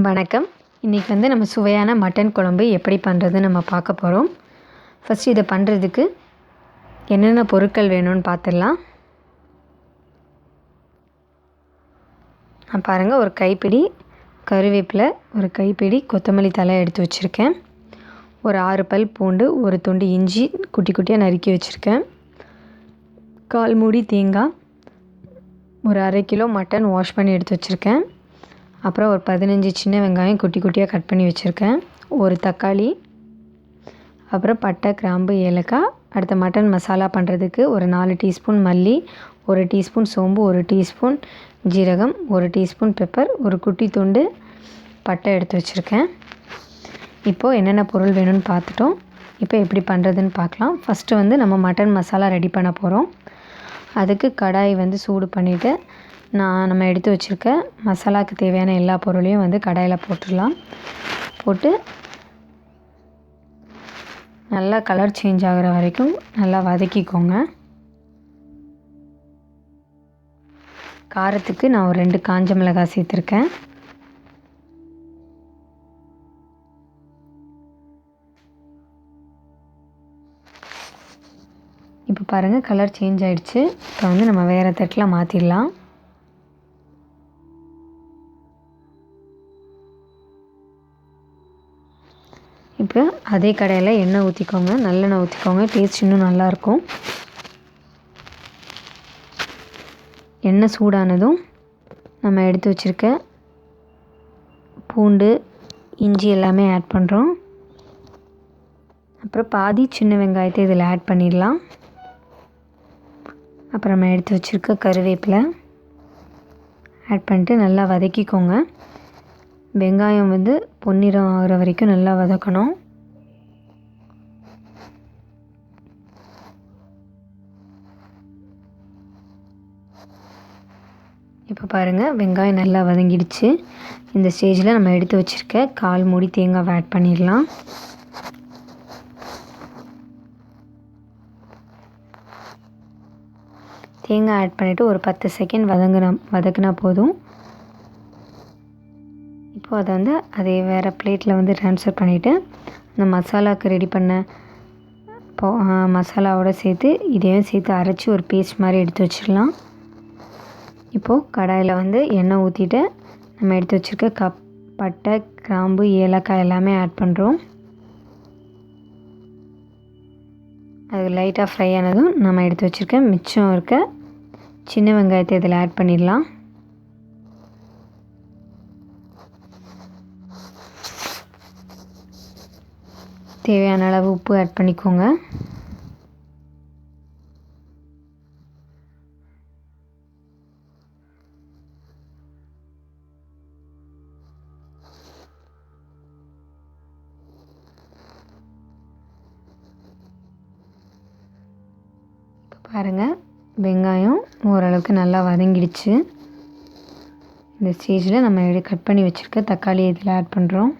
வணக்கம். இன்றைக்கி நம்ம சுவையான மட்டன் குழம்பு எப்படி பண்ணுறதுன்னு நம்ம பார்க்க போகிறோம். ஃபஸ்ட்டு இதை பண்ணுறதுக்கு என்னென்ன பொருட்கள் வேணும்னு பார்த்துடலாம். நான் பாருங்கள், ஒரு கைப்பிடி கருவேப்பிலை, ஒரு கைப்பிடி கொத்தமல்லி தழை எடுத்து வச்சுருக்கேன். ஒரு 6 பல் பூண்டு, ஒரு துண்டு இஞ்சி குட்டி குட்டியாக நறுக்கி வச்சுருக்கேன். 1/4 மூடி தேங்காய், ஒரு 1/2 கிலோ மட்டன் வாஷ் பண்ணி எடுத்து வச்சுருக்கேன். அப்புறம் ஒரு 15 சின்ன வெங்காயம் குட்டி குட்டியாக கட் பண்ணி வச்சுருக்கேன். ஒரு தக்காளி, அப்புறம் பட்டை, கிராம்பு, ஏலக்காய். அடுத்த மட்டன் மசாலா பண்ணுறதுக்கு ஒரு 4 டீஸ்பூன் மல்லி, 1 டீஸ்பூன் சோம்பு, 1 டீஸ்பூன் ஜீரகம், 1 டீஸ்பூன் பெப்பர், ஒரு குட்டி துண்டு பட்டை எடுத்து வச்சுருக்கேன். இப்போது என்னென்ன பொருள் வேணும்னு பார்த்துட்டோம். இப்போ எப்படி பண்ணுறதுன்னு பார்க்கலாம். ஃபஸ்ட்டு நம்ம மட்டன் மசாலா ரெடி பண்ண போகிறோம். அதுக்கு கடாய் சூடு பண்ணிவிட்டு நம்ம எடுத்து வச்சுருக்க மசாலாவுக்கு தேவையான எல்லா பொருளையும் கடாயில் போட்டுடலாம். போட்டு நல்லா கலர் சேஞ்ச் ஆகிற வரைக்கும் நல்லா வதக்கிக்கோங்க. காரத்துக்கு நான் ஒரு 2 காஞ்ச மிளகாய் சேர்த்துருக்கேன். இப்போ பாருங்கள், கலர் சேஞ்ச் ஆகிடுச்சு. இப்போ நம்ம வேறு தட்டில் மாற்றிடலாம். இப்போ அதே கடாயில் எண்ணெய் ஊற்றிக்கோங்க, நல்லெண்ணெய் ஊற்றிக்கோங்க. டேஸ்ட் இன்னும் நல்லாயிருக்கும். எண்ணெய் சூடானதும் நம்ம எடுத்து வச்சுருக்க பூண்டு, இஞ்சி எல்லாமே ஆட் பண்ணுறோம். அப்புறம் பாதி சின்ன வெங்காயத்தை இதில் ஆட் பண்ணிடலாம். அப்புறம் நம்ம எடுத்து வச்சுருக்க கருவேப்பிலை ஆட் பண்ணிட்டு நல்லா வதக்கிக்கோங்க. வெங்காயம் பொன்னிறம் ஆகிற வரைக்கும் நல்லா வதக்கணும். இப்போ பாருங்கள், வெங்காயம் நல்லா வதங்கிடுச்சு. இந்த ஸ்டேஜில் நம்ம எடுத்து வச்சுருக்க 1/4 மூடி தேங்காவை ஆட் பண்ணிடலாம். தேங்காய் ஆட் பண்ணிவிட்டு ஒரு 10 செகண்ட் வதக்கினா போதும். இப்போது அதை அதே வேறு பிளேட்டில் ட்ரான்ஸ்ஃபர் பண்ணிவிட்டு அந்த மசாலாவுக்கு ரெடி பண்ண மசாலாவோடு சேர்த்து இதையும் சேர்த்து அரைச்சி ஒரு பேஸ்ட் மாதிரி எடுத்து வச்சிடலாம். இப்போது கடாயில் எண்ணெய் ஊற்றிட்டு நம்ம எடுத்து வச்சுருக்க பட்டை, கிராம்பு, ஏலக்காய் எல்லாமே ஆட் பண்ணுறோம். அது லைட்டாக ஃப்ரை ஆனதும் நம்ம எடுத்து வச்சுருக்க மிச்சம் இருக்க சின்ன வெங்காயத்தை இதில் ஆட் பண்ணிடலாம். தேவையான அளவு உப்பு ஆட் பண்ணிக்கோங்க. பாருங்கள், வெங்காயம் ஓரளவுக்கு நல்லா வதங்கிடுச்சு. இந்த ஸ்டேஜில் நம்ம கட் பண்ணி வச்சுருக்க தக்காளி இதில் ஆட் பண்ணுறோம்.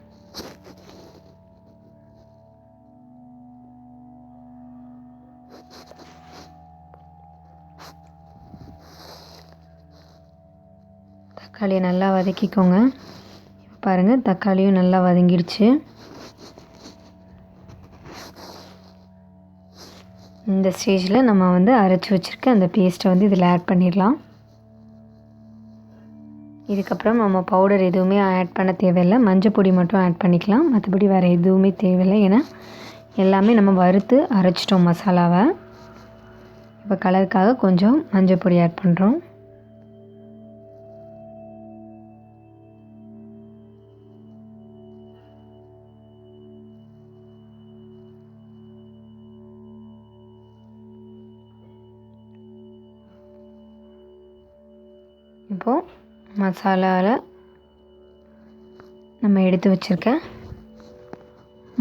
தக்காளியை நல்லா வதக்கிக்கோங்க. இப்போ பாருங்கள், தக்காளியும் நல்லா வதங்கிடுச்சு. இந்த ஸ்டேஜில் நம்ம அரைச்சி வச்சுருக்க அந்த பேஸ்ட்டை இதில் ஆட் பண்ணிடலாம். இதுக்கப்புறம் நம்ம பவுடர் எதுவுமே ஆட் பண்ண தேவையில்லை. மஞ்சள் பொடி மட்டும் ஆட் பண்ணிக்கலாம். மற்றபடி வேறு எதுவுமே தேவையில்லை. ஏன்னா எல்லாமே நம்ம வறுத்து அரைச்சிட்டோம் மசாலாவை. இப்போ கலருக்காக கொஞ்சம் மஞ்சள் பொடி ஆட் பண்ணுறோம். இப்போது மசாலாவில் நம்ம எடுத்து வச்சுருக்க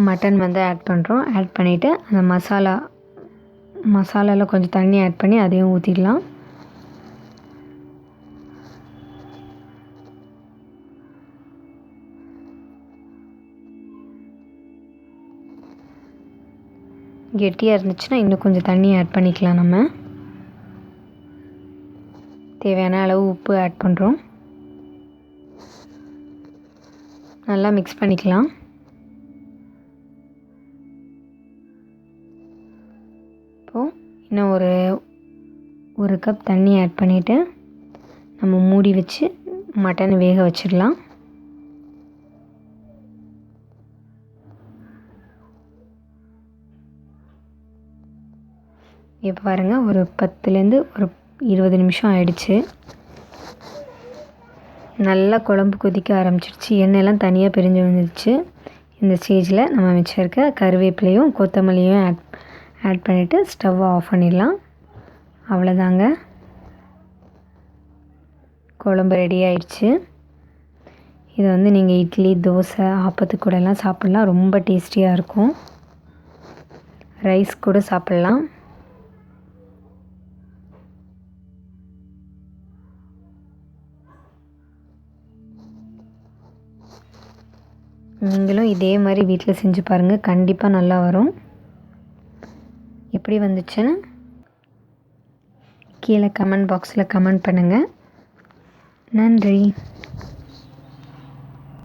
மட்டன் ஆட் பண்ணுறோம். ஆட் பண்ணிவிட்டு அந்த மசாலாவில் கொஞ்சம் தண்ணி ஆட் பண்ணி அதையும் ஊற்றிடலாம். கெட்டியாக இருந்துச்சுன்னா இன்னும் கொஞ்சம் தண்ணி ஆட் பண்ணிக்கலாம். நம்ம தேவையான அளவு உப்பு ஆட் பண்ணுறோம். நல்லா மிக்ஸ் பண்ணிக்கலாம். இப்போது இன்னும் ஒரு கப் தண்ணி ஆட் பண்ணிவிட்டு நம்ம மூடி வச்சு மட்டனை வேக வச்சிடலாம். இப்போ பாருங்கள், ஒரு 10லேருந்து ஒரு 20 நிமிஷம் ஆயிடுச்சு. நல்லா குழம்பு கொதிக்க ஆரம்பிச்சிடுச்சு. எண்ணெயெல்லாம் தனியாக பிரிஞ்சு வந்துடுச்சு. இந்த ஸ்டேஜில் நம்ம மிச்சம் கருவேப்பிலையும் கொத்தமல்லியும் ஆட் பண்ணிவிட்டு ஸ்டவ்வை ஆஃப் பண்ணிடலாம். அவ்வளோதாங்க, குழம்பு ரெடி ஆயிடுச்சு. இதை நீங்கள் இட்லி, தோசை, ஆப்பத்துக்கு கூடலாம் சாப்பிட்லாம். ரொம்ப டேஸ்டியாக இருக்கும். ரைஸ் கூட சாப்பிட்லாம். நீங்களும் இதே மாதிரி வீட்டில் செஞ்சு பாருங்கள், கண்டிப்பாக நல்லா வரும். எப்படி வந்துச்சுன்னு கீழே கமெண்ட் பாக்ஸில் கமெண்ட் பண்ணுங்கள். நன்றி.